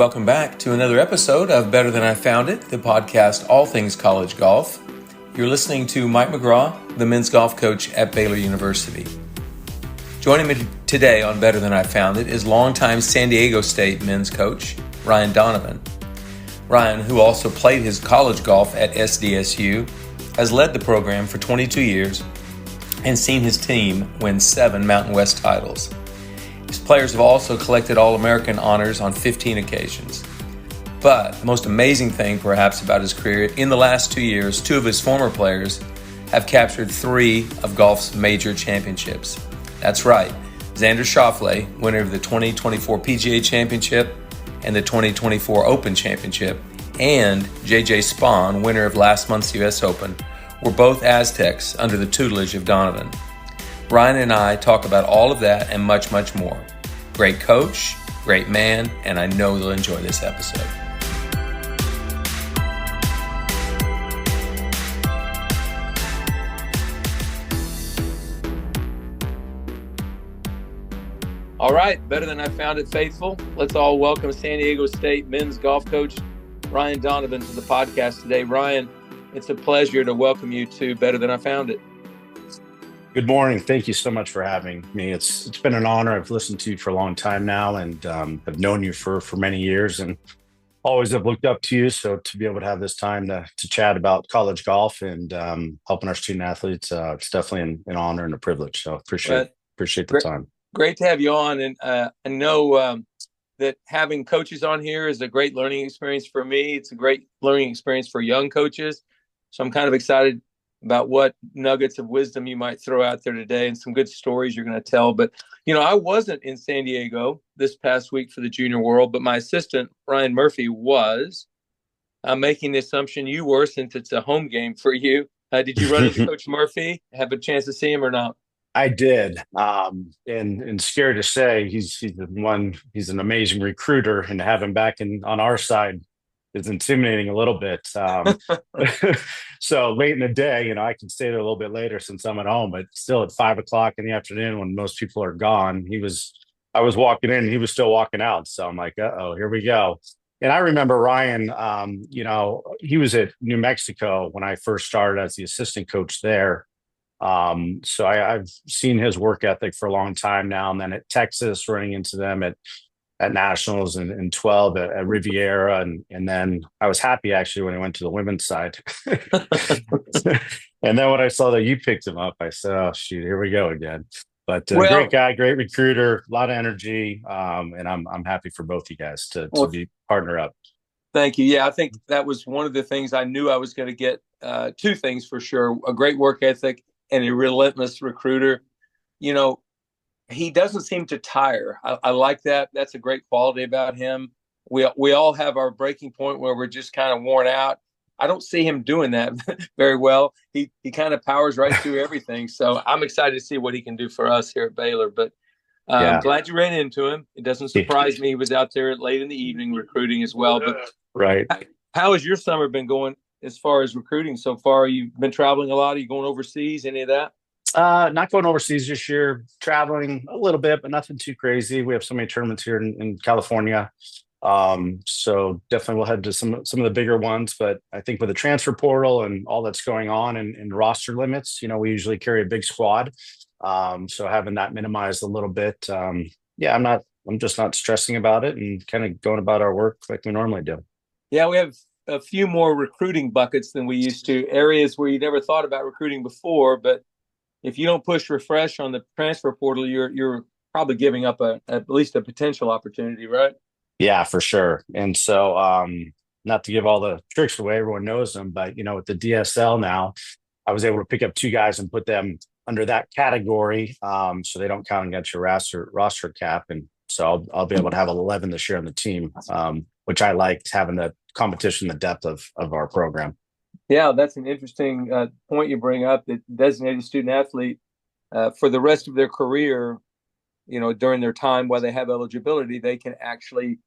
Welcome back to another episode of Better Than I Found It, the podcast all things college golf. You're listening to Mike McGraw, the men's golf coach at Baylor University. Joining me today on Better Than I Found It is longtime San Diego State men's coach, Ryan Donovan. Ryan, who also played his college golf at SDSU, has led the program for 22 years and seen his team win 7 Mountain West titles. His players have also collected All-American honors on 15 occasions. But the most amazing thing, perhaps, about his career, in the last 2 years, 2 of his former players have captured 3 of golf's major championships. That's right, Xander Schauffele, winner of the 2024 PGA Championship and the 2024 Open Championship, and J.J. Spaun, winner of last month's U.S. Open, were both Aztecs under the tutelage of Donovan. Ryan and I talk about all of that and much, much more. Great coach, great man, and I know you'll enjoy this episode. All right, Better Than I Found It faithful. Let's all welcome San Diego State men's golf coach Ryan Donovan to the podcast today. Ryan, it's a pleasure to welcome you to Better Than I Found It. Good morning. Thank you so much for having me. It's been an honor. I've listened to you for a long time now and have known you for many years and always have looked up to you. So to be able to have this time to chat about college golf and helping our student athletes, it's definitely an honor and a privilege. So appreciate the time. Great to have you on. And I know that having coaches on here is a great learning experience for me. It's a great learning experience for young coaches. So I'm kind of excited about what nuggets of wisdom you might throw out there today and some good stories you're going to tell. But, you know, I wasn't in San Diego this past week for the Junior World, but my assistant, Ryan Murphy, was. I'm making the assumption you were, since it's a home game for you. Did you run into Coach Murphy? Have a chance to see him or not? I did. And scary to say, he's an amazing recruiter, and to have him back on our side is intimidating a little bit. So late in the day, I can stay there a little bit later since I'm at home, but still at 5:00 in the afternoon when most people are gone, I was walking in and he was still walking out. So I'm like, uh-oh, here we go. And I remember Ryan, he was at New Mexico when I first started as the assistant coach there. So I've seen his work ethic for a long time now. And then at Texas, running into them at Nationals and 12 at Riviera. And then I was happy actually when I went to the women's side. And then when I saw that you picked him up, I said, oh, shoot, here we go again. But great guy, great recruiter, a lot of energy. And I'm happy for both you guys to be partner up. Thank you. Yeah, I think that was one of the things I knew I was going to get. 2 things for sure: a great work ethic and a relentless recruiter. He doesn't seem to tire. I like that. That's a great quality about him. We all have our breaking point where we're just kind of worn out. I don't see him doing that very well. He kind of powers right through everything. So I'm excited to see what he can do for us here at Baylor. But I'm glad you ran into him. It doesn't surprise me he was out there late in the evening recruiting as well. But right. How has your summer been going as far as recruiting so far? You've been traveling a lot. Are you going overseas? Any of that? Not going overseas this year. Traveling a little bit, but nothing too crazy. We have so many tournaments here in California. So definitely we'll head to some of the bigger ones. But I think with the transfer portal and all that's going on and roster limits, we usually carry a big squad. So having that minimized a little bit. I'm just not stressing about it and kind of going about our work like we normally do. Yeah, we have a few more recruiting buckets than we used to, areas where you never thought about recruiting before. But if you don't push refresh on the transfer portal, you're probably giving up at least a potential opportunity, right? Yeah, for sure. And so not to give all the tricks away, everyone knows them, but with the DSL now, I was able to pick up 2 guys and put them under that category, so they don't count against your roster cap. And so I'll be able to have 11 this year on the team, which I liked, having the competition, the depth of our program. Yeah, that's an interesting point you bring up, that designated student athlete for the rest of their career, during their time while they have eligibility, they can actually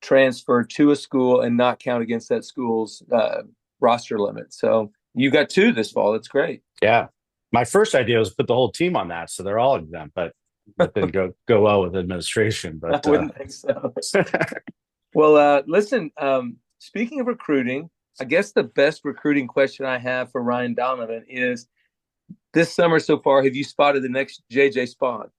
transfer to a school and not count against that school's roster limit. So you got 2 this fall. That's great. Yeah. My first idea was put the whole team on that, so they're all exempt, but didn't go well with administration. But I wouldn't think so. Well, listen, speaking of recruiting, I guess the best recruiting question I have for Ryan Donovan is this summer so far, have you spotted the next JJ Spawn?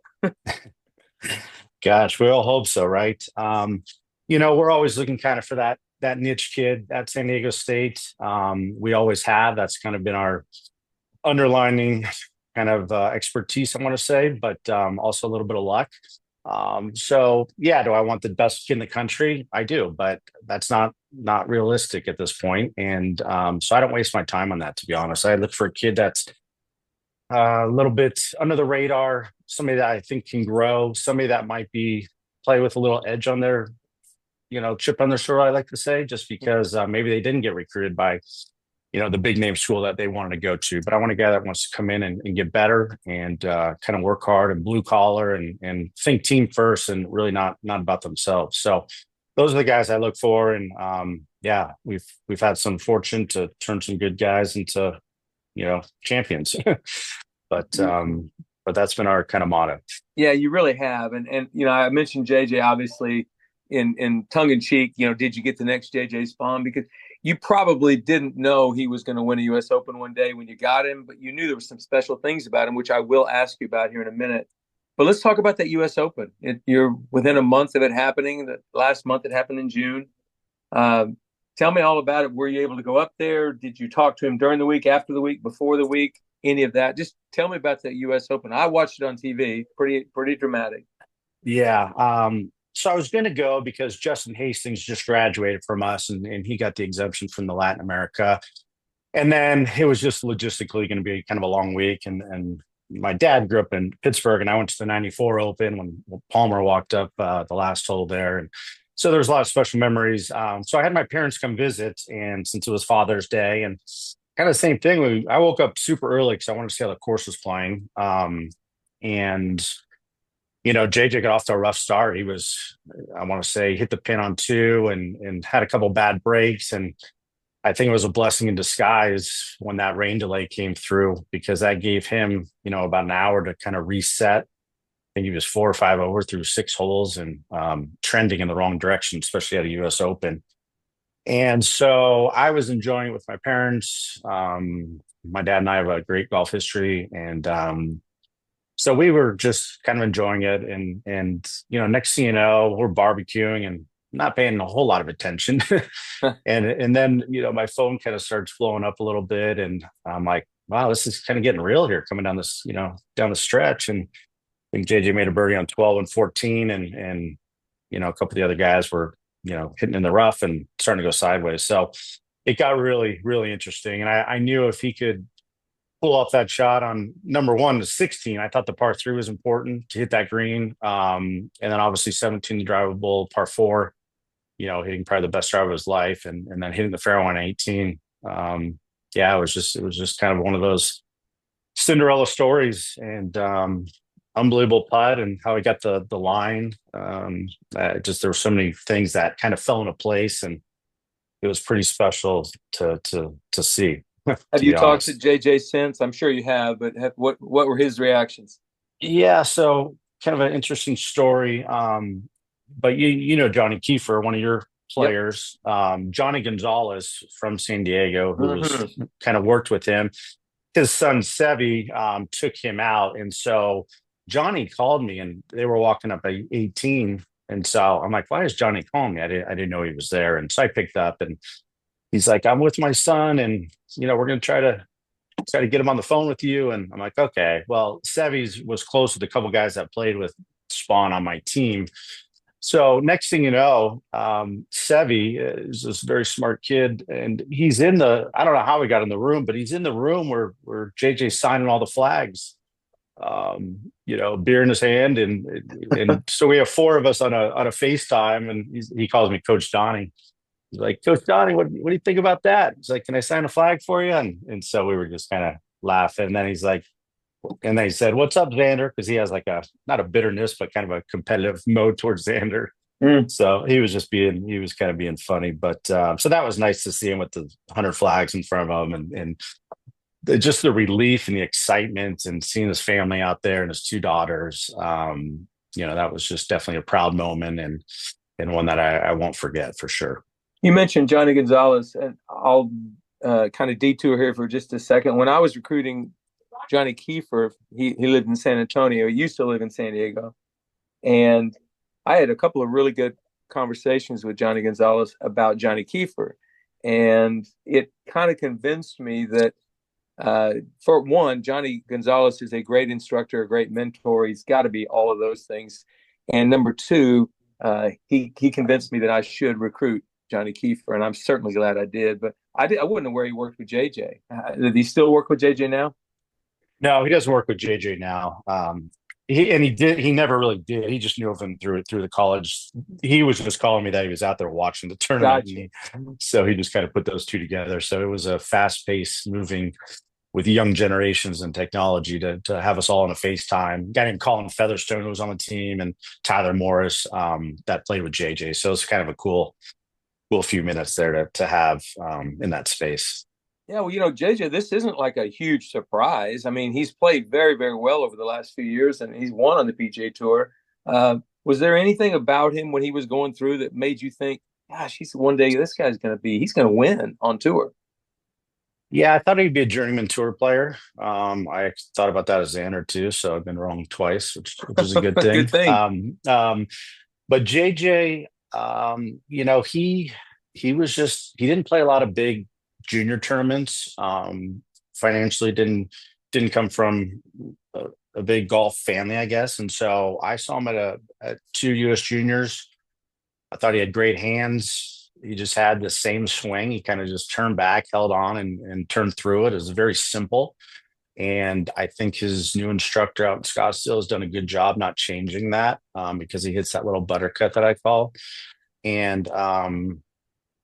Gosh, we all hope so, right? We're always looking kind of for that niche kid at San Diego State. We always have. That's kind of been our underlining kind of expertise, I want to say, but also a little bit of luck. So yeah, do I want the best kid in the country? I do, but that's not realistic at this point. And so I don't waste my time on that, to be honest. I look for a kid that's a little bit under the radar, somebody that I think can grow, somebody that might be play with a little edge on their, chip on their shoulder, I like to say, just because maybe they didn't get recruited by, the big name school that they wanted to go to. But I want a guy that wants to come in and get better and kind of work hard and blue collar and think team first and really not about themselves. So those are the guys I look for. And yeah, we've had some fortune to turn some good guys into, champions. But that's been our kind of motto. Yeah, you really have. And I mentioned JJ obviously in tongue in cheek, did you get the next JJ Spawn? Because you probably didn't know he was going to win a US Open one day when you got him, but you knew there were some special things about him, which I will ask you about here in a minute. But let's talk about that US Open. You're within a month of it happening. The last month it happened in June. Tell me all about it. Were you able to go up there? Did you talk to him during the week, after the week, before the week? Any of that? Just tell me about that US Open. I watched it on TV. Pretty dramatic. Yeah. So I was going to go because Justin Hastings just graduated from us and he got the exemption from the Latin America. And then it was just logistically going to be kind of a long week. And my dad grew up in Pittsburgh and I went to the 94 Open when Palmer walked up the last hole there. And so there's a lot of special memories. So I had my parents come visit, and since it was Father's Day and kind of the same thing, I woke up super early because I wanted to see how the course was playing. And JJ got off to a rough start. He was, I want to say, hit the pin on two and had a couple bad breaks. And I think it was a blessing in disguise when that rain delay came through because that gave him, about an hour to kind of reset. I think he was 4 or 5 over through 6 holes and trending in the wrong direction, especially at a US Open. And so I was enjoying it with my parents. My dad and I have a great golf history. And so we were just kind of enjoying it. And next thing you know, we're barbecuing and not paying a whole lot of attention. and then, my phone kind of starts blowing up a little bit. And I'm like, wow, this is kind of getting real here coming down this, down the stretch. And I think JJ made a birdie on 12 and 14 and a couple of the other guys were, hitting in the rough and starting to go sideways. So it got really, really interesting. And I knew if he could pull off that shot on number 1 to 16, I thought the par 3 was important to hit that green. And then obviously 17, the drivable par 4, hitting probably the best drive of his life and then hitting the fairway on 18. Yeah, it was just kind of one of those Cinderella stories and unbelievable putt and how he got the line. There were so many things that kind of fell into place and it was pretty special to see. Have you talked to JJ since? I'm sure you have, but what were his reactions? Yeah, so kind of an interesting story. But you know Johnny Kiefer, one of your players, yep. Johnny Gonzalez from San Diego, who was kind of worked with him. His son Sevi took him out, and so Johnny called me, and they were walking up at 18, and so I'm like, "Why is Johnny calling me? I didn't know he was there," and so I picked up, and he's like, "I'm with my son, and we're going to try to get him on the phone with you." And I'm like, "Okay." Well, Sevi's was close with a couple guys that played with Spawn on my team. So next thing you know, Sevi is this very smart kid, and he's I don't know how he got in the room, but he's in the room where JJ's signing all the flags, beer in his hand, and so we have 4 of us on a FaceTime, and he calls me Coach Donnie. He's like, "Coach Donnie, what do you think about that?" He's like, "Can I sign a flag for you?" And so we were just kind of laughing. And then he said, "What's up, Xander?" Because he has like not a bitterness, but kind of a competitive mode towards Xander. So he was kind of being funny. But so that was nice to see him with the 100 flags in front of him and just the relief and the excitement and seeing his family out there and his 2 daughters. That was just definitely a proud moment. And and one that I won't forget for sure. You mentioned Johnny Gonzalez, and I'll kind of detour here for just a second. When I was recruiting Johnny Kiefer, he lived in San Antonio. He used to live in San Diego. And I had a couple of really good conversations with Johnny Gonzalez about Johnny Kiefer. And it kind of convinced me that, for one, Johnny Gonzalez is a great instructor, a great mentor. He's got to be all of those things. And number two, he convinced me that I should recruit Johnny Kiefer, and I'm certainly glad I did. But I wouldn't know where he worked with JJ. Does he still work with JJ now? No, he doesn't work with JJ now. He never really did. He just knew of him through the college. He was just calling me that he was out there watching the tournament. Gotcha. So he just kind of put those two together. So it was a fast pace moving with young generations and technology to have us all on a FaceTime. A guy named Colin Featherstone who was on the team, and Tyler Morris that played with JJ. So it's kind of a cool few minutes there to have in that space. Yeah, well, JJ, this isn't like a huge surprise. I mean, he's played very, very well over the last few years, and he's won on the PGA Tour. Was there anything about him when he was going through that made you think, gosh, one day he's going to win on tour? Yeah, I thought he'd be a journeyman tour player. I thought about that as Xander too, so I've been wrong twice, which is a good thing. Good thing. But JJ, he was he didn't play a lot of big junior tournaments. Financially didn't come from a big golf family, I guess. And so I saw him at two US juniors. I thought he had great hands. He just had the same swing. He kind of just turned back, held on, and turned through it. It was very simple. And I think his new instructor out in Scottsdale has done a good job not changing that, because he hits that little buttercut that I call. And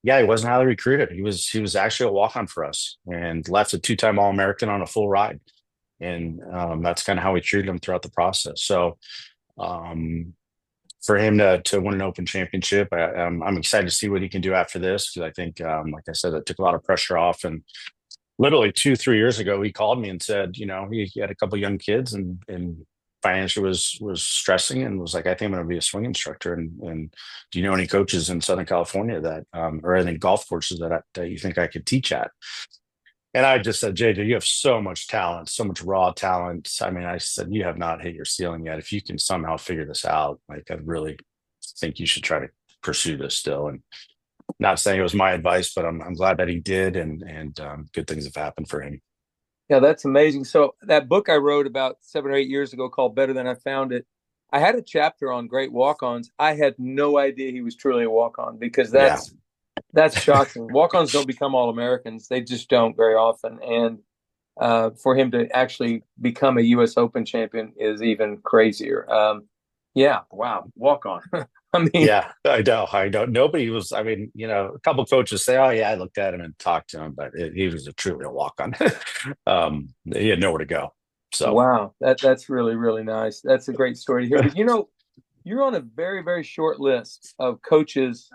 yeah, he wasn't highly recruited. He was actually a walk-on for us and left a two-time All-American on a full ride. And that's kind of how we treated him throughout the process. So for him to win an Open Championship, I'm excited to see what he can do after this, because I think, like I said, that took a lot of pressure off. And literally 2-3 years ago, he called me and said, he had a couple young kids and financially was stressing, and was like, I think I'm going to be a swing instructor. And do you know any coaches in Southern California that, or any golf courses that you think I could teach at? And I just said, JJ, you have so much talent, so much raw talent. I mean, I said, you have not hit your ceiling yet. If you can somehow figure this out, like, I really think you should try to pursue this still. And not saying it was my advice, but I'm glad that he did, and good things have happened for him. Yeah, that's amazing. So that book I wrote about 7 or 8 years ago called Better Than I Found It, I had a chapter on great walk-ons. I had no idea he was truly a walk-on, because that's shocking. Walk-ons don't become All-Americans. They just don't very often. And for him to actually become a U.S. Open champion is even crazier. Yeah, wow, walk-on. I mean, yeah, I know. Nobody was. I mean, a couple of coaches say, "Oh, yeah, I looked at him and talked to him," but he was truly a walk-on. He had nowhere to go. So wow, that's really, really nice. That's a great story to hear. But you're on a very, very short list of coaches,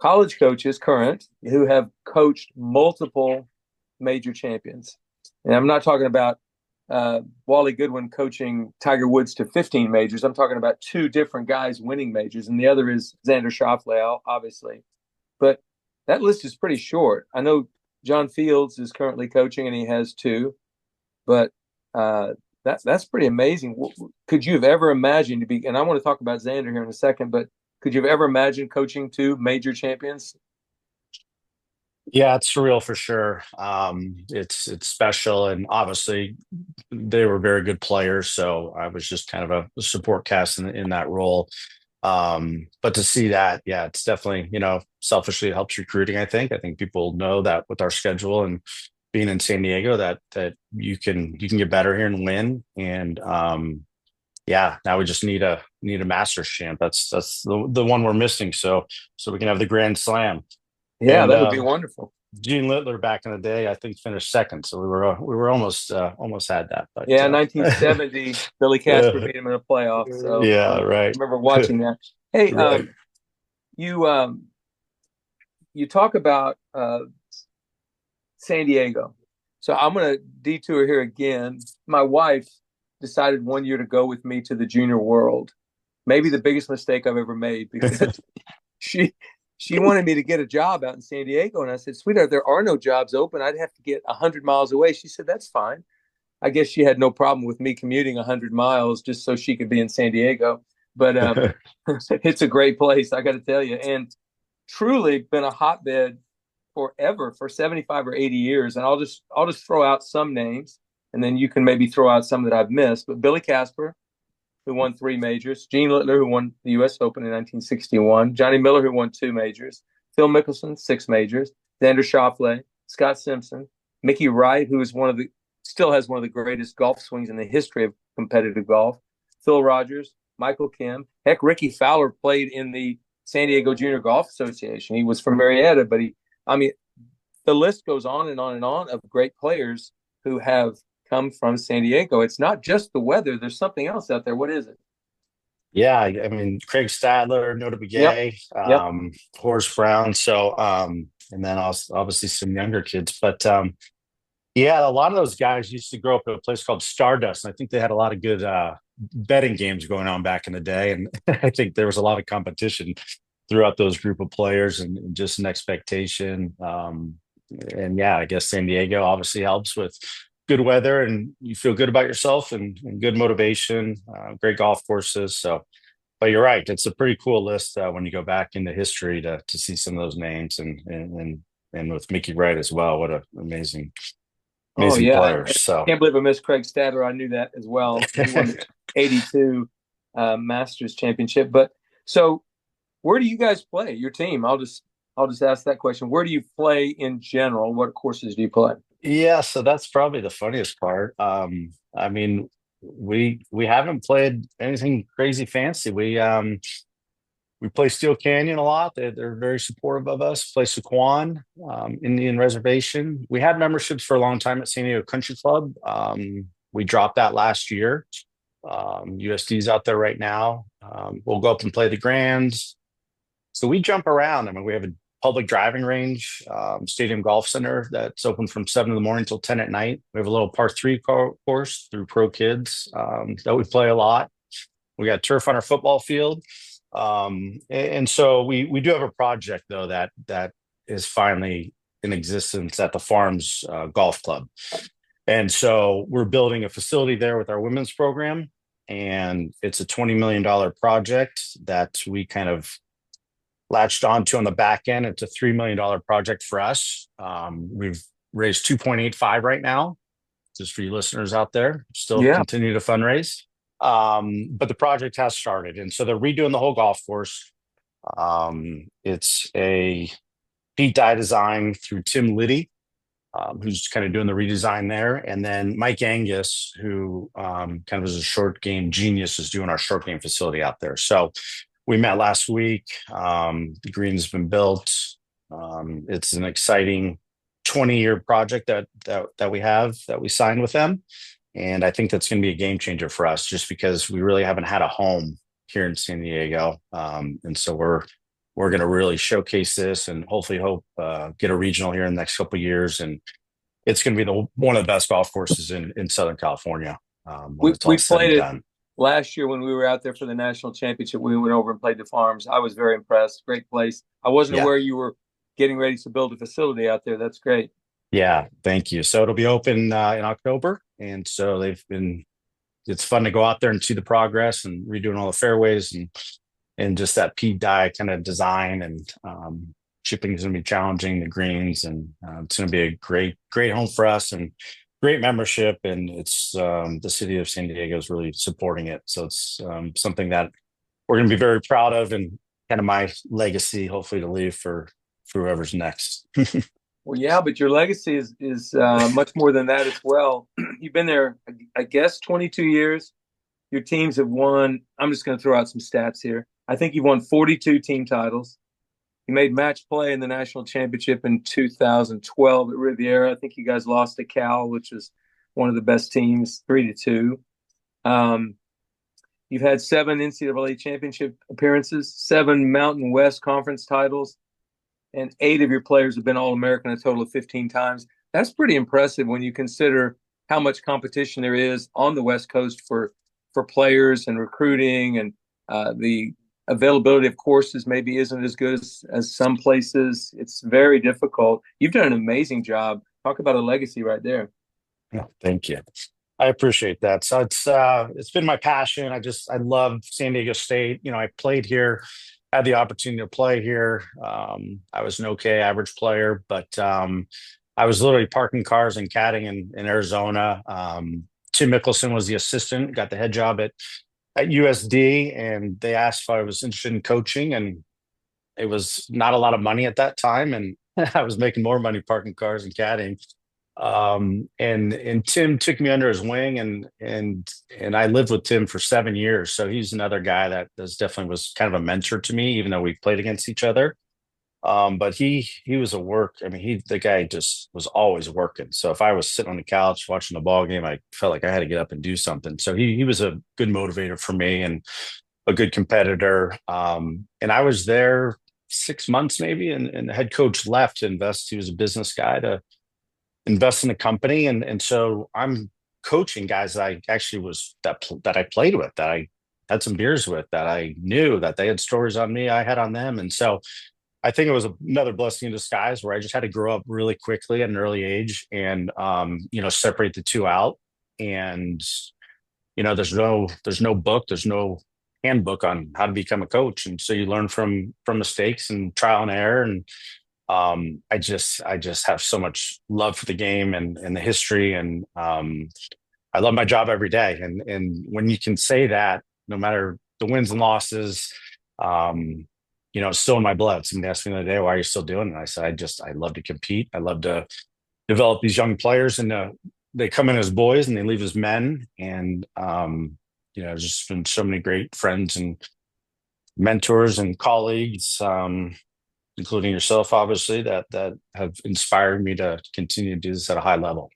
college coaches, current, who have coached multiple major champions. And I'm not talking about Wally Goodwin coaching Tiger Woods to 15 majors. I'm talking about two different guys winning majors, and the other is Xander Schauffele, obviously. But that list is pretty short. I know John Fields is currently coaching, and he has two. But that's pretty amazing. Could you have ever imagined and I want to talk about Xander here in a second, but could you have ever imagined coaching two major champions? yeah, it's surreal for sure. It's special, and obviously they were very good players. So I was just kind of a support cast in that role. But to see that, yeah, it's definitely, selfishly it helps recruiting. I think people know that with our schedule and being in San Diego, that you can get better here and win. And yeah, now we just need a Masters champ. That's the one we're missing. So we can have the Grand Slam. Yeah, And that would be wonderful. Gene Littler back in the day, I think, finished second. So we were almost had that. But yeah, 1970, Billy Casper beat him in a playoff. So yeah, right. I remember watching that. Hey, right. You talk about San Diego. So I'm going to detour here again. My wife decided one year to go with me to the Junior World. maybe the biggest mistake I've ever made, because she wanted me to get a job out in San Diego. And I said, sweetheart, there are no jobs open. I'd have to get 100 miles away. She said, that's fine. I guess she had no problem with me commuting 100 miles just so she could be in San Diego. But it's a great place, I got to tell you. And truly been a hotbed forever, for 75 or 80 years. And I'll just throw out some names, and then you can maybe throw out some that I've missed. But Billy Casper, who won 3 majors, Gene Littler, who won the U.S. Open in 1961, Johnny Miller, who won 2 majors, Phil Mickelson, 6 majors, Xander Schauffele, Scott Simpson, Mickey Wright, who is still has one of the greatest golf swings in the history of competitive golf, Phil Rogers, Michael Kim. Heck, Ricky Fowler played in the San Diego Junior Golf Association. He was from Marietta, but the list goes on and on and on of great players who have come from San Diego. It's not just the weather. There's something else out there. What is it? Yeah, I mean, Craig Stadler, Nota Begay, Yep. Horace Brown. So, and then also obviously some younger kids. But yeah, a lot of those guys used to grow up at a place called Stardust. And I think they had a lot of good betting games going on back in the day. And I think there was a lot of competition throughout those group of players, and just an expectation. And yeah, I guess San Diego obviously helps with good weather, and you feel good about yourself, and good motivation, great golf courses. So, but you're right. It's a pretty cool list when you go back into history to see some of those names, and with Mickey Wright as well. What an amazing players. So I can't believe I missed Craig Stadler. I knew that as well. He won the 82 Masters Championship. But so where do you guys play, your team? I'll just ask that question. Where do you play in general? What courses do you play? Yeah, so that's probably the funniest part. I mean, we haven't played anything crazy fancy. We play Steel Canyon a lot. They're very supportive of us. Play Sequan, Indian Reservation. We had memberships for a long time at San Diego Country Club. We dropped that last year. USD's out there right now. We'll go up and play the Grands. So we jump around. I mean, we have a public driving range, Stadium Golf Center that's open from 7 in the morning till 10 at night. We have a little par 3 course through Pro Kids that we play a lot. We got turf on our football field. And so we do have a project, though, that is finally in existence at the Farms Golf Club. And so we're building a facility there with our women's program. And it's a $20 million project that we kind of latched onto on the back end. It's a $3 million project for us. We've raised 2.85 right now, just for you listeners out there. Still continue to fundraise. But the project has started. And so they're redoing the whole golf course. It's a Pete Dye design through Tim Liddy, who's kind of doing the redesign there. And then Mike Angus, who kind of is a short game genius, is doing our short game facility out there. So we met last week. The green's been built. It's an exciting 20-year project that we signed with them. And I think that's going to be a game changer for us, just because we really haven't had a home here in San Diego. And so we're going to really showcase this, and hopefully get a regional here in the next couple of years. And it's going to be one of the best golf courses in Southern California. We played it last year when we were out there for the national championship. We went over and played the Farms. I was very impressed. Great place. I wasn't aware you were getting ready to build a facility out there. That's great. Yeah, thank you. So it'll be open in October. And so it's fun to go out there and see the progress, and redoing all the fairways, and just that Pete Dye kind of design, and chipping is going to be challenging, the greens, and it's going to be a great home for us, and great membership. And it's the city of San Diego is really supporting it. So it's something that we're going to be very proud of, and kind of my legacy, hopefully, to leave for whoever's next. Well, yeah, but your legacy is much more than that as well. You've been there, I guess, 22 years. Your teams have won. I'm just going to throw out some stats here. I think you've won 42 team titles. You made match play in the national championship in 2012 at Riviera. I think you guys lost to Cal, which is one of the best teams, 3-2. You've had 7 NCAA championship appearances, 7 Mountain West Conference titles, and 8 of your players have been All-American a total of 15 times. That's pretty impressive when you consider how much competition there is on the West Coast for players and recruiting. And The availability of courses maybe isn't as good as some places. It's very difficult. You've done an amazing job. Talk about a legacy right there. Yeah, thank you. I appreciate that. So it's been my passion. I love San Diego State. You know, I played here, had the opportunity to play here. I was an okay average player, but I was literally parking cars and caddying in Arizona. Tim Mickelson was the assistant, got the head job at USD, and they asked if I was interested in coaching, and it was not a lot of money at that time, and I was making more money parking cars and caddying. And Tim took me under his wing, and I lived with Tim for 7 years. So he's another guy that definitely was kind of a mentor to me, even though we played against each other. But he was the guy just was always working. So if I was sitting on the couch watching the ball game, I felt like I had to get up and do something. So he was a good motivator for me and a good competitor. And I was there 6 months maybe, and the head coach left to invest. He was a business guy to invest in the company, and so I'm coaching guys that I actually that I played with, that I had some beers with, that I knew that they had stories on me, I had on them. And so I think it was another blessing in disguise, where I just had to grow up really quickly at an early age, and separate the two out. And there's no book, there's no handbook on how to become a coach, and so you learn from mistakes and trial and error. And I just have so much love for the game and the history, and I love my job every day. And when you can say that, no matter the wins and losses, it's still in my blood. Somebody asked me the other day, "Why are you still doing it?" And I said, I love to compete. I love to develop these young players, and they come in as boys and they leave as men. And there's just been so many great friends and mentors and colleagues, including yourself, obviously, that have inspired me to continue to do this at a high level.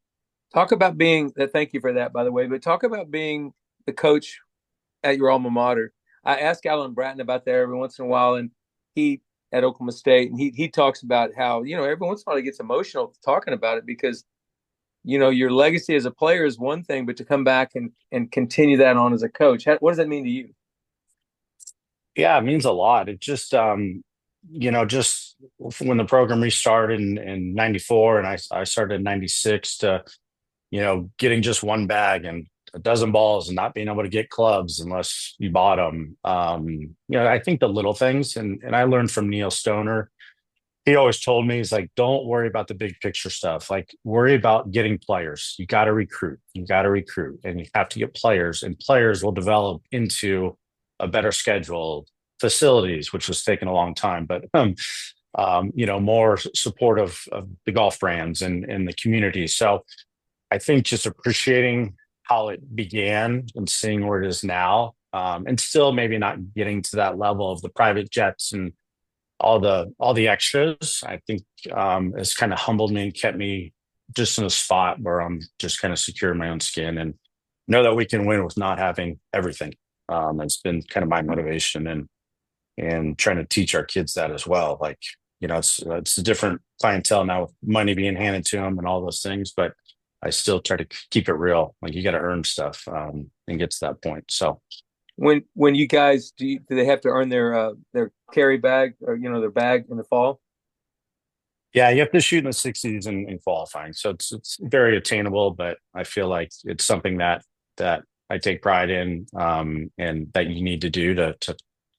Talk about thank you for that, by the way, but talk about being the coach at your alma mater. I ask Alan Bratton about that every once in a while, and he at Oklahoma State, and he talks about how, every once in a while he gets emotional talking about it, because, your legacy as a player is one thing, but to come back and continue that on as a coach, what does that mean to you? Yeah, it means a lot. It just, just when the program restarted in 94, and I started in 96, to, getting just one bag and a dozen balls and not being able to get clubs unless you bought them. I think the little things, and I learned from Neil Stoner. He always told me, he's like, don't worry about the big picture stuff. Like, worry about getting players. You got to recruit. And you have to get players, and players will develop into a better schedule, facilities, which was taking a long time, but more support of the golf brands and the community. So I think just appreciating how it began and seeing where it is now, and still maybe not getting to that level of the private jets and all the extras, I think has kind of humbled me and kept me just in a spot where I'm just kind of secure in my own skin and know that we can win with not having everything. It's been kind of my motivation, and trying to teach our kids that as well. Like, it's a different clientele now with money being handed to them and all those things, but I still try to keep it real. Like, you got to earn stuff, and get to that point. So when you guys do they have to earn their carry bag, or their bag in the fall? Yeah, you have to shoot in the 60s in qualifying, so it's very attainable. But I feel like it's something that I take pride in, and that you need to do to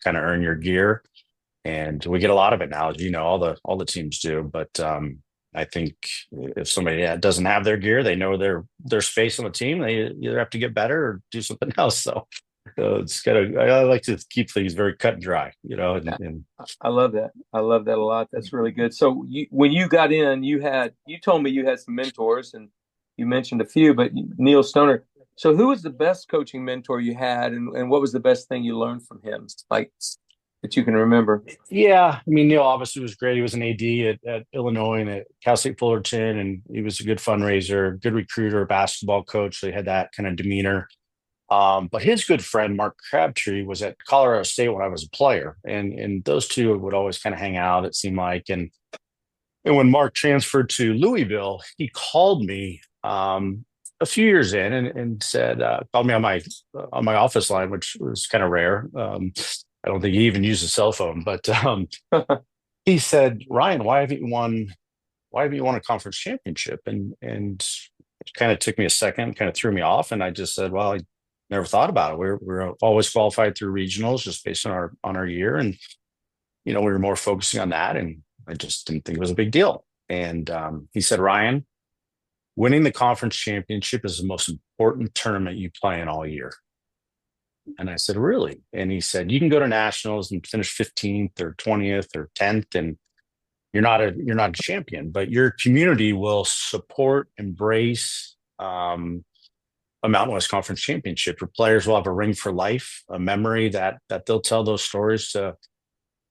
kind of earn your gear. And we get a lot of it now, as all the teams do. But I think if somebody doesn't have their gear, they know their space on the team. They either have to get better or do something else. So I like to keep things very cut and dry, And I love that. I love that a lot. That's really good. So when you got in, you told me you had some mentors, and you mentioned a few, but Neil Stoner. So who was the best coaching mentor you had, and what was the best thing you learned from him, like, that you can remember? Yeah, I mean, Neil obviously was great. He was an AD at Illinois and at Cal State Fullerton, and he was a good fundraiser, good recruiter, basketball coach. So he had that kind of demeanor. But his good friend, Mark Crabtree, was at Colorado State when I was a player. And those two would always kind of hang out, it seemed like. And when Mark transferred to Louisville, he called me. It a few years in and said, called me on my office line, which was kind of rare. I don't think he even used a cell phone, but he said, Ryan, why haven't you won a conference championship? And it kind of took me a second, kind of threw me off. And I just said, well, I never thought about it. We're always qualified through regionals just based on our year. And, we were more focusing on that. And I just didn't think it was a big deal. And he said, Ryan, winning the conference championship is the most important tournament you play in all year. And I said, really? And he said, you can go to nationals and finish 15th or 20th or 10th, and you're not a champion, but your community will support, embrace a Mountain West Conference championship. Your players will have a ring for life, a memory that they'll tell those stories to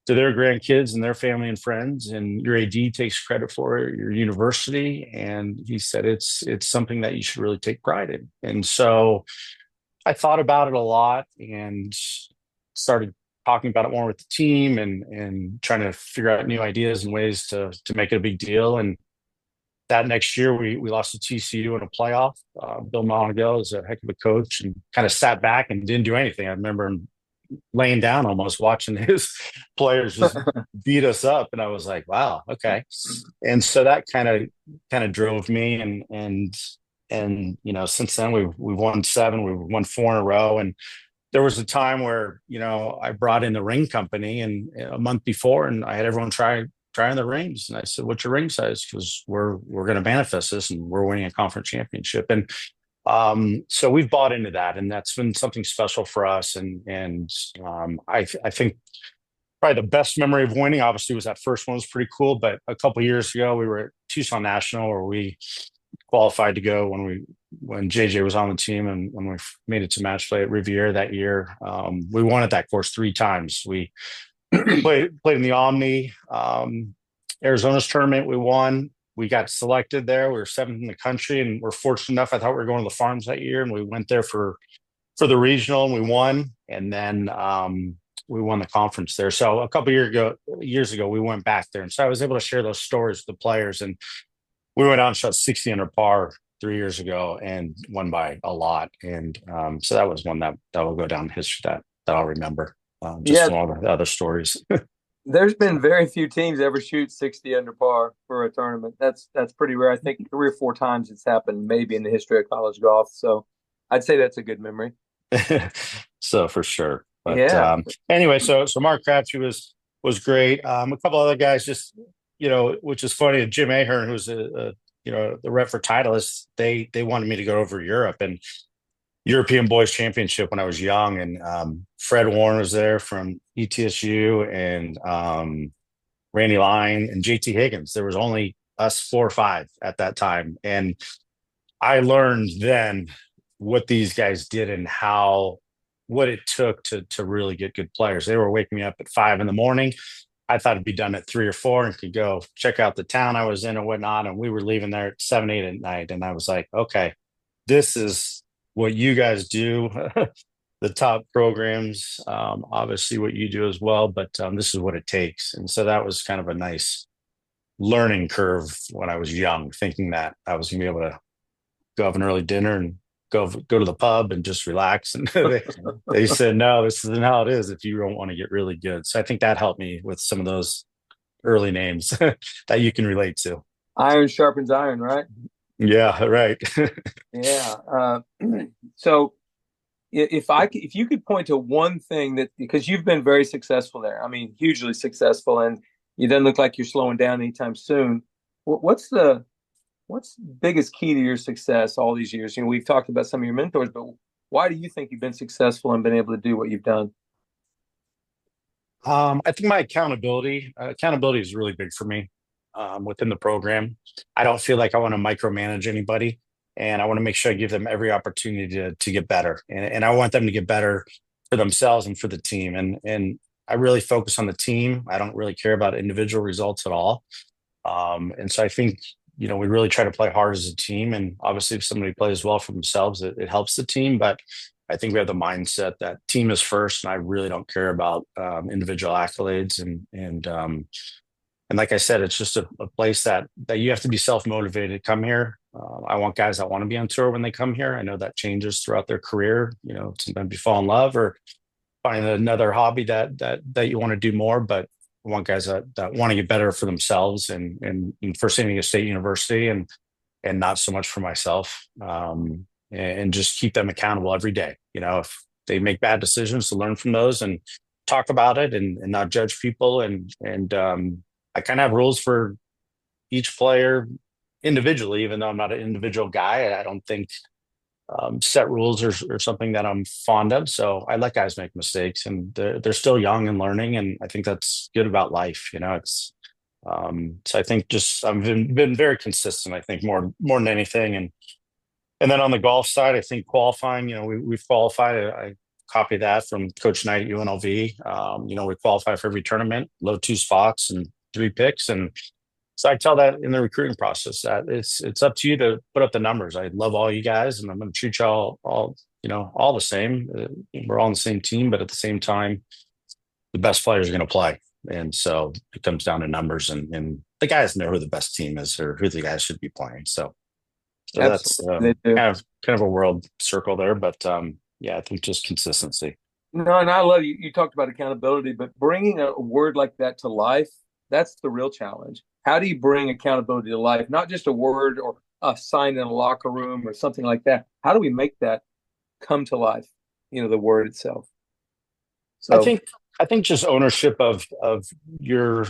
their grandkids and their family and friends. And your AD takes credit for it, your university. And he said, it's something that you should really take pride in. And so I thought about it a lot and started talking about it more with the team and trying to figure out new ideas and ways to make it a big deal. And that next year we lost to TCU in a playoff. Bill Monago is a heck of a coach and kind of sat back and didn't do anything. I remember him laying down almost watching his players just beat us up. And I was like, wow, okay. And so that kind of drove me and since then we've won 7, we've won 4 in a row. And there was a time where, I brought in the ring company and a month before, and I had everyone trying the rings. And I said, what's your ring size? Because we're going to manifest this and we're winning a conference championship. And so we've bought into that, and that's been something special for us. And I think probably the best memory of winning, obviously, was that first one was pretty cool. But a couple of years ago, we were at Tucson National, where we qualified to go when JJ was on the team, and when we made it to match play at Riviera that year. We won at that course 3 times. We played in the Omni, Arizona's tournament. We won. We got selected there. We were 7th in the country, and we're fortunate enough. I thought we were going to the Farms that year, and we went there for the regional, and we won. And then we won the conference there. So a couple years ago, we went back there, and so I was able to share those stories with the players. And we went out and shot 60 under par 3 years ago and won by a lot. And so that was one that will go down in history that I'll remember. From all the other stories. There's been very few teams ever shoot 60 under par for a tournament. That's pretty rare. I think 3 or 4 times it's happened, maybe in the history of college golf. So I'd say that's a good memory. So for sure. But anyway, so Mark Crabtree was great. A couple other guys, just which is funny. Jim Ahern, who's the rep for Titleist, they wanted me to go over to Europe and European Boys Championship when I was young, and Fred Warren was there from ETSU, and Randy Line and JT Higgins. There was only us 4 or 5 at that time, and I learned then what these guys did and what it took to really get good players. They were waking me up at 5 a.m. I thought it'd be done at 3 or 4 and could go check out the town I was in and whatnot. And we were leaving there at 7, 8 at night, and I was like, okay, this is what you guys do, the top programs, obviously what you do as well, but this is what it takes. And so that was kind of a nice learning curve when I was young, thinking that I was going to be able to go have an early dinner and go to the pub and just relax. And they said, no, this isn't how it is if you don't want to get really good. So I think that helped me with some of those early names that you can relate to. Iron sharpens iron, right? Yeah, right. Yeah. So if you could point to one thing that, because you've been very successful there, I mean, hugely successful, and you don't look like you're slowing down anytime soon. What's the biggest key to your success all these years? We've talked about some of your mentors, but why do you think you've been successful and been able to do what you've done? I think my accountability is really big for me. Within the program, I don't feel like I want to micromanage anybody, and I want to make sure I give them every opportunity to get better. And I want them to get better for themselves and for the team. And I really focus on the team. I don't really care about individual results at all. And so I think, we really try to play hard as a team. And obviously if somebody plays well for themselves, it helps the team. But I think we have the mindset that team is first, and I really don't care about individual accolades. And like I said, it's just a place that you have to be self-motivated to come here. I want guys that want to be on tour when they come here. I know that changes throughout their career. Sometimes you fall in love or find another hobby that you want to do more, but I want guys that want to get better for themselves and for San Diego State University and not so much for myself. And just keep them accountable every day. If they make bad decisions, to learn from those and talk about it and not judge people. And I kind of have rules for each player individually, even though I'm not an individual guy. I don't think set rules are something that I'm fond of. So I let guys make mistakes, and they're still young and learning. And I think that's good about life. So I think just I've been very consistent, I think more than anything. And then on the golf side, I think qualifying, we've qualified. I copy that from Coach Knight at UNLV. We qualify for every tournament, low 2 spots and 3 picks. And so I tell that in the recruiting process that it's up to you to put up the numbers. I love all you guys, and I'm going to treat y'all all the same. We're all on the same team, but at the same time, the best players are going to play. And so it comes down to numbers, and the guys know who the best team is or who the guys should be playing. So that's kind of a world circle there. But I think just consistency. No, and I love you. You talked about accountability, but bringing a word like that to life, that's the real challenge. How do you bring accountability to life? Not just a word or a sign in a locker room or something like that. How do we make that come to life? The word itself. So I think just ownership of your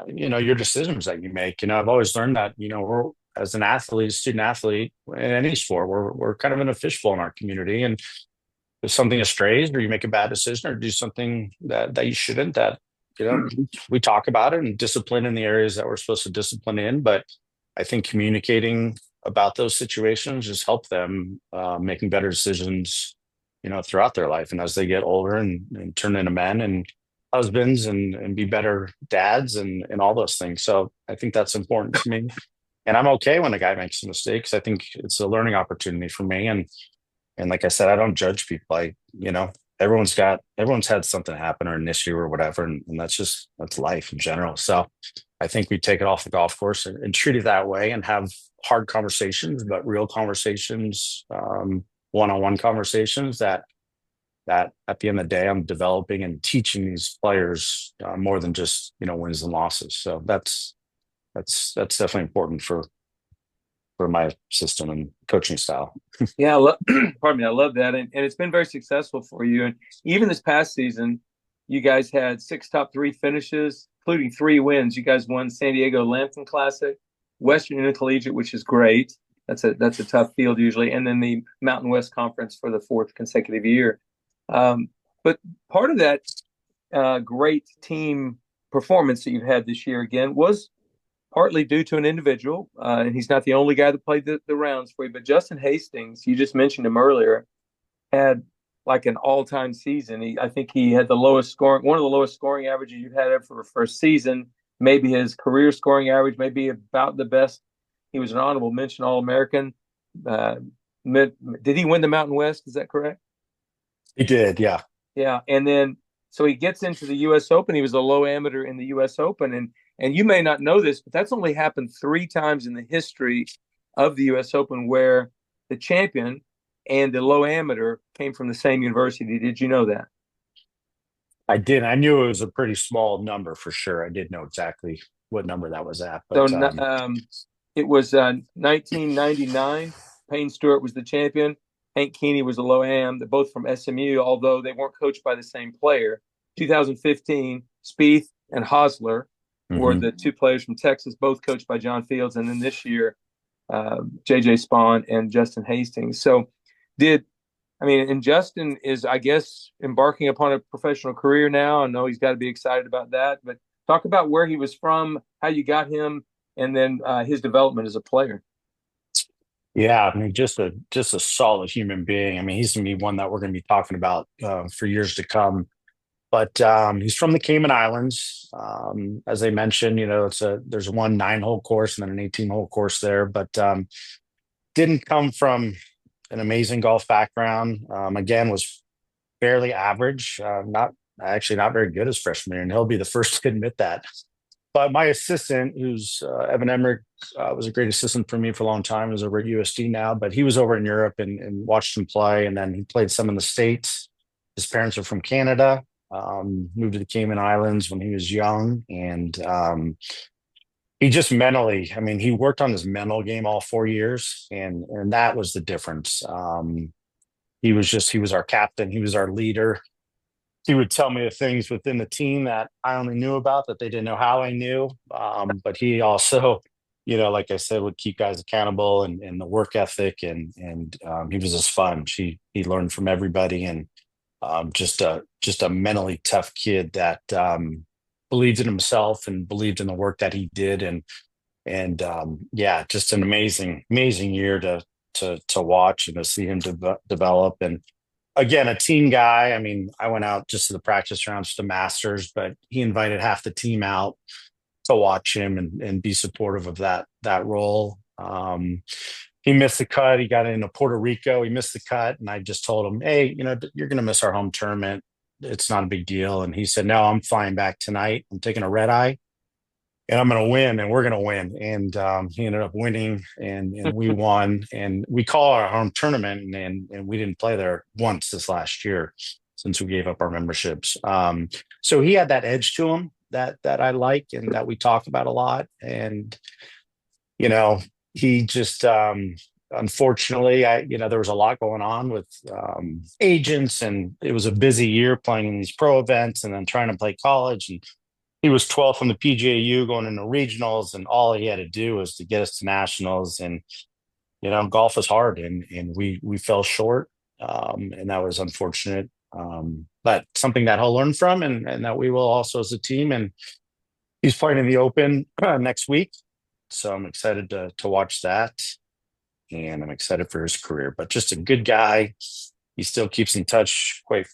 decisions that you make. I've always learned that, we're, as an athlete, student athlete in any sport, we're kind of in a fishbowl in our community. And if something strays or you make a bad decision or do something that you shouldn't, that, we talk about it and discipline in the areas that we're supposed to discipline in. But I think communicating about those situations just help them making better decisions, throughout their life. And as they get older and turn into men and husbands and be better dads and all those things. So I think that's important to me. And I'm okay when a guy makes mistakes. I think it's a learning opportunity for me. And like I said, I don't judge people. Everyone's had something happen or an issue or whatever. And that's life in general. So I think we take it off the golf course and treat it that way and have hard conversations, but real conversations, one-on-one conversations that at the end of the day, I'm developing and teaching these players more than just, wins and losses. So that's definitely important for my system and coaching style. Yeah, pardon me. I love that. And it's been very successful for you. And even this past season, you guys had 6 top 3 finishes, including 3 wins. You guys won San Diego Lambton Classic, Western Intercollegiate, which is great. That's a tough field usually. And then the Mountain West Conference for the 4th consecutive year. But part of that great team performance that you've had this year again was partly due to an individual, and he's not the only guy that played the rounds for you, but Justin Hastings, you just mentioned him earlier, had like an all-time season. I think he had one of the lowest scoring averages you've had ever for a season, maybe his career scoring average, maybe about the best. He was an honorable mention All-American. Did he win the Mountain West? Is that correct? He did, yeah. Yeah, and then so he gets into the U.S. Open. He was a low amateur in the U.S. Open, and you may not know this, but that's only happened 3 times in the history of the U.S. Open where the champion and the low amateur came from the same university. Did you know that? I did. I knew it was a pretty small number for sure. I didn't know exactly what number that was at. But, it was 1999. Payne Stewart was the champion. Hank Keeney was a low am. They're both from SMU, although they weren't coached by the same player. 2015, Spieth and Hosler were the 2 players from Texas, both coached by John Fields. And then this year, J.J. Spawn and Justin Hastings. So and Justin is, I guess, embarking upon a professional career now. I know he's got to be excited about that. But talk about where he was from, how you got him, and then his development as a player. Yeah, just a solid human being. He's going to be one that we're going to be talking about for years to come. But he's from the Cayman Islands. As I mentioned, there's one 9-hole course and then an 18-hole course there. But didn't come from an amazing golf background. Again, was fairly average. Not very good as freshman year, and he'll be the first to admit that. But my assistant, who's Evan Emmerich, was a great assistant for me for a long time. He's over at USD now, but he was over in Europe and watched him play. And then he played some in the States. His parents are from Canada, moved to the Cayman Islands when he was young. And he just mentally, I mean, he worked on his mental game all 4 years. And that was the difference. He was our captain. He was our leader. He would tell me the things within the team that I only knew about that they didn't know how I knew. But he also, like I said, would keep guys accountable and the work ethic and he was a sponge. He learned from everybody and just a mentally tough kid that believed in himself and believed in the work that he did and yeah, just an amazing year to watch and to see him develop. And again, a team guy. I mean, I went out just to the practice rounds to Masters, but he invited half the team out to watch him and be supportive of that role. He missed the cut. He got into Puerto Rico. He missed the cut, and I just told him, "Hey, you're going to miss our home tournament. It's not a big deal." And he said, "No, I'm flying back tonight. I'm taking a red eye, and I'm going to win, and we're going to win." And he ended up winning, and we won. And we call our home tournament, and we didn't play there once this last year since we gave up our memberships. So he had that edge to him that I like and that we talk about a lot. And he just unfortunately, there was a lot going on with agents, and it was a busy year playing in these pro events and then trying to play college. And he was 12th on the PGAU going into regionals, and all he had to do was to get us to nationals. And golf is hard, and we fell short, and that was unfortunate. But something that he'll learn from, and that we will also as a team. And he's playing in the Open next week, so I'm excited to watch that, and I'm excited for his career. But just a good guy. He still keeps in touch quite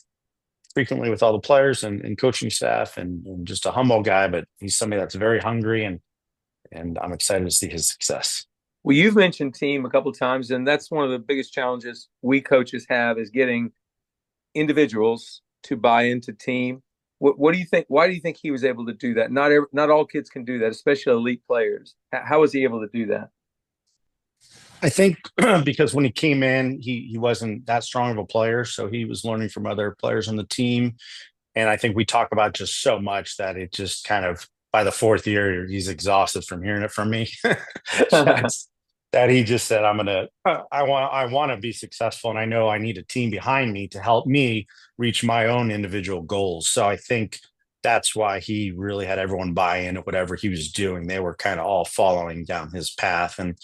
frequently with all the players and coaching staff, and just a humble guy, but he's somebody that's very hungry, and I'm excited to see his success. Well, you've mentioned team a couple of times, and that's one of the biggest challenges we coaches have is getting individuals to buy into team. What do you think? Why do you think he was able to do that? Not all kids can do that, especially elite players. How was he able to do that? I think because when he came in, he wasn't that strong of a player, so he was learning from other players on the team. And I think we talk about just so much that it just kind of, by the fourth year, he's exhausted from hearing it from me. That he just said, I want to be successful, and I know I need a team behind me to help me reach my own individual goals. So I think that's why he really had everyone buy in at whatever he was doing. They were kind of all following down his path. And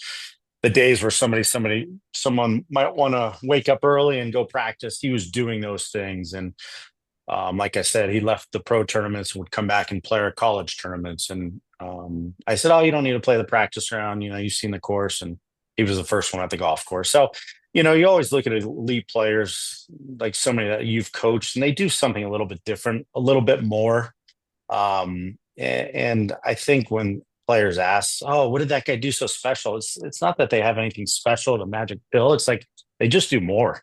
the days where someone might want to wake up early and go practice, he was doing those things. And like I said, he left the pro tournaments and would come back and play our college tournaments. And I said, "Oh, you don't need to play the practice round. You've seen the course." And he was the first one at the golf course. So, you always look at elite players, like somebody that you've coached, and they do something a little bit different, a little bit more. And I think when players ask, "Oh, what did that guy do so special?" It's not that they have anything special, the magic pill. It's like they just do more.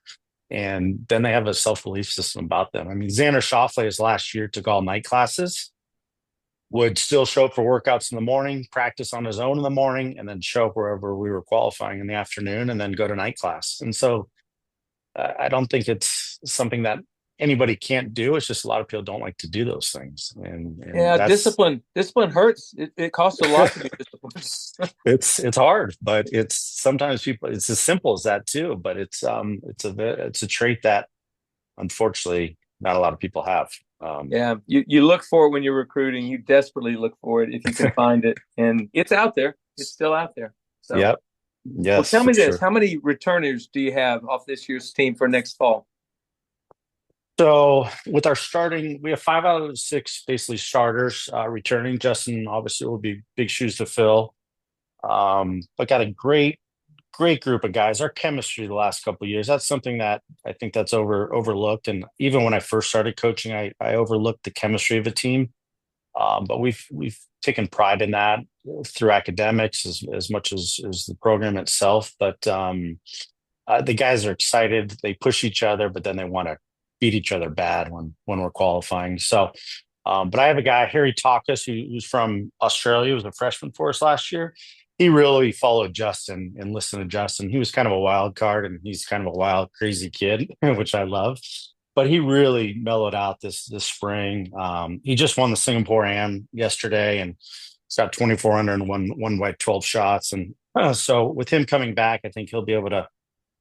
And then they have a self-belief system about them. I mean, Xander Schauffele his last year took all night classes, would still show up for workouts in the morning, practice on his own in the morning, and then show up wherever we were qualifying in the afternoon, and then go to night class. And so I don't think it's something that anybody can't do. It's just a lot of people don't like to do those things. And yeah, discipline hurts. It costs a lot to be disciplined. It's hard, but it's sometimes it's as simple as that too. But it's a trait that unfortunately not a lot of people have. Yeah, you look for it when you're recruiting. You desperately look for it if you can find it, and it's out there. It's still out there. So. Yep. Yes. Well, tell me this: sure. How many returners do you have off this year's team for next fall? So with our starting, we have 5 out of 6 basically starters returning. Justin obviously will be big shoes to fill, but got a great group of guys. Our chemistry the last couple of years, that's something that I think that's overlooked. And even when I first started coaching, I overlooked the chemistry of a team. But we've taken pride in that through academics as much as the program itself. But the guys are excited. They push each other, but then they want to beat each other bad when we're qualifying. So But I have a guy, Harry Takas, who's from Australia, who was a freshman for us last year. He really followed Justin and listened to Justin. He was kind of a wild card, and he's kind of a wild, crazy kid, which I love. But he really mellowed out this spring. He just won the Singapore Am yesterday, and he's got 2,400 and won by 12 shots. And so with him coming back, I think he'll be able to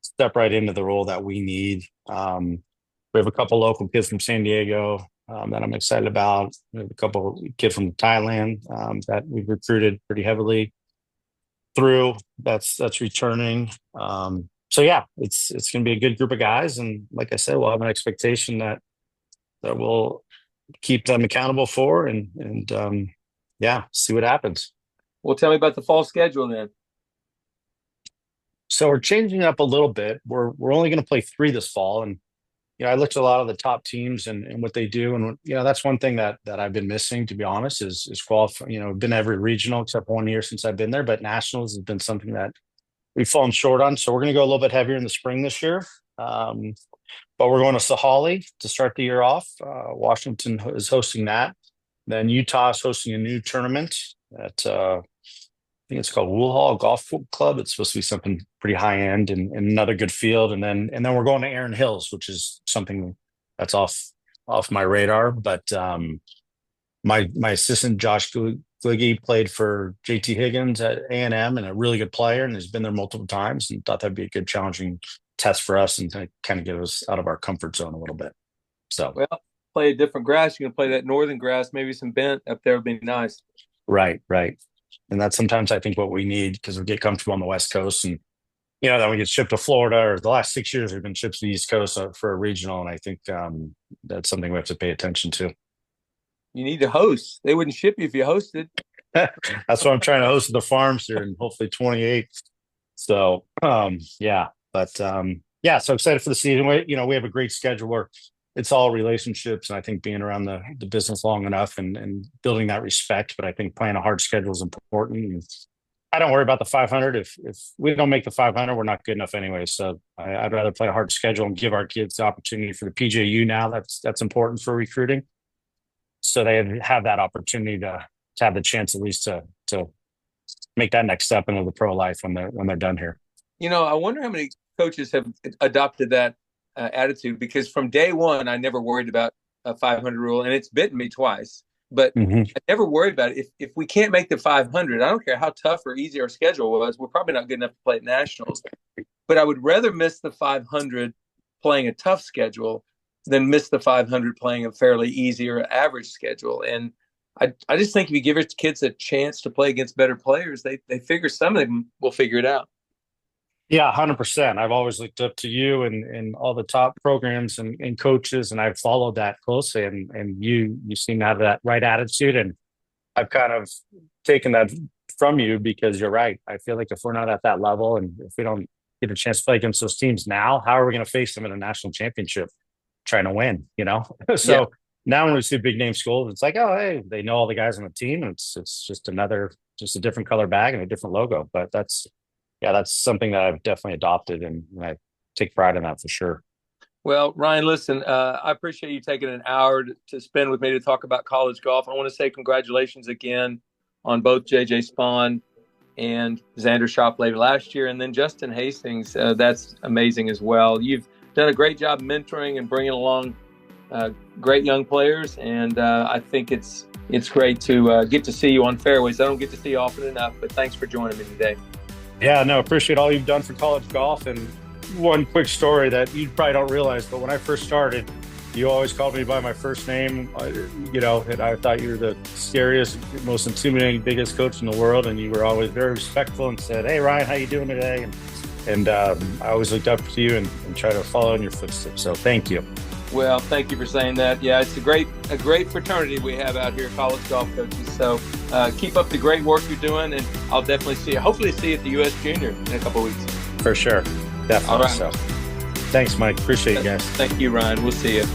step right into the role that we need. We have a couple local kids from San Diego that I'm excited about. We have a couple kids from Thailand that we've recruited pretty heavily through. That's returning. So yeah, it's going to be a good group of guys, and like I said, we'll have an expectation that we'll keep them accountable for, and yeah, see what happens. Well, tell me about the fall schedule then. So we're changing up a little bit. We're only going to play 3 this fall, and I looked at a lot of the top teams and what they do, and that's one thing that I've been missing, to be honest, is qualify. I've been every regional except 1 year since I've been there, but nationals has been something that we've fallen short on. So we're going to go a little bit heavier in the spring this year. But we're going to Sahali to start the year off. Washington is hosting that. Then Utah is hosting a new tournament at I think it's called Woolhall Golf Club. It's supposed to be something pretty high end and another good field. And then we're going to Erin Hills, which is something that's off my radar. But my assistant Josh Gliggy played for JT Higgins at A&M, and a really good player, and has been there multiple times, and thought that'd be a good challenging test for us and to kind of get us out of our comfort zone a little bit. So play a different grass. You can play that northern grass, maybe some bent up there would be nice. Right. And that's sometimes I think what we need, because we get comfortable on the West Coast, and then we get shipped to Florida, or the last 6 years we've been shipped to the East Coast for a regional, and I think that's something we have to pay attention to. You need to host. They wouldn't ship you if you hosted. That's why I'm trying to host at the farms here, and hopefully 28. So yeah, but yeah, so excited for the season. We have a great schedule where it's all relationships, and I think being around the business long enough and building that respect. But I think playing a hard schedule is important. And I don't worry about the 500. If we don't make the 500, we're not good enough anyway. So I'd rather play a hard schedule and give our kids the opportunity for the PGA now. That's important for recruiting. So they have that opportunity to have the chance at least to make that next step into the pro life when they're done here. I wonder how many coaches have adopted that attitude, because from day one, I never worried about a 500 rule, and it's bitten me twice, but I never worried about it. If we can't make the 500, I don't care how tough or easy our schedule was, we're probably not good enough to play at nationals, but I would rather miss the 500 playing a tough schedule than miss the 500 playing a fairly easy or average schedule. And I just think if you give your kids a chance to play against better players, they figure some of them will figure it out. Yeah, 100%. I've always looked up to you and all the top programs and coaches, and I've followed that closely. And you seem to have that right attitude, and I've kind of taken that from you, because you're right. I feel like if we're not at that level, and if we don't get a chance to play against those teams now, how are we going to face them in a national championship trying to win? So now when we see big name schools, it's like, oh, hey, they know all the guys on the team, and it's just a different color bag and a different logo. But that's something that I've definitely adopted, and I take pride in that for sure. Well, Ryan, listen, I appreciate you taking an hour to spend with me to talk about college golf. I want to say congratulations again on both J.J. Spahn and Xander Schauffele last year, and then Justin Hastings. That's amazing as well. You've done a great job mentoring and bringing along great young players, and I think it's great to get to see you on fairways. I don't get to see you often enough, but thanks for joining me today. Yeah, no, appreciate all you've done for college golf. And one quick story that you probably don't realize, but when I first started, you always called me by my first name, and I thought you were the scariest, most intimidating, biggest coach in the world, and you were always very respectful and said, "Hey, Ryan, how you doing today?" And I always looked up to you and try to follow in your footsteps. So thank you. Well, thank you for saying that. Yeah, it's a great fraternity we have out here, college golf coaches. So keep up the great work you're doing, and I'll definitely hopefully see you at the U.S. Junior in a couple of weeks. For sure. Definitely. All right. So thanks, Mike. Appreciate you guys. Thank you, Ryan. We'll see you.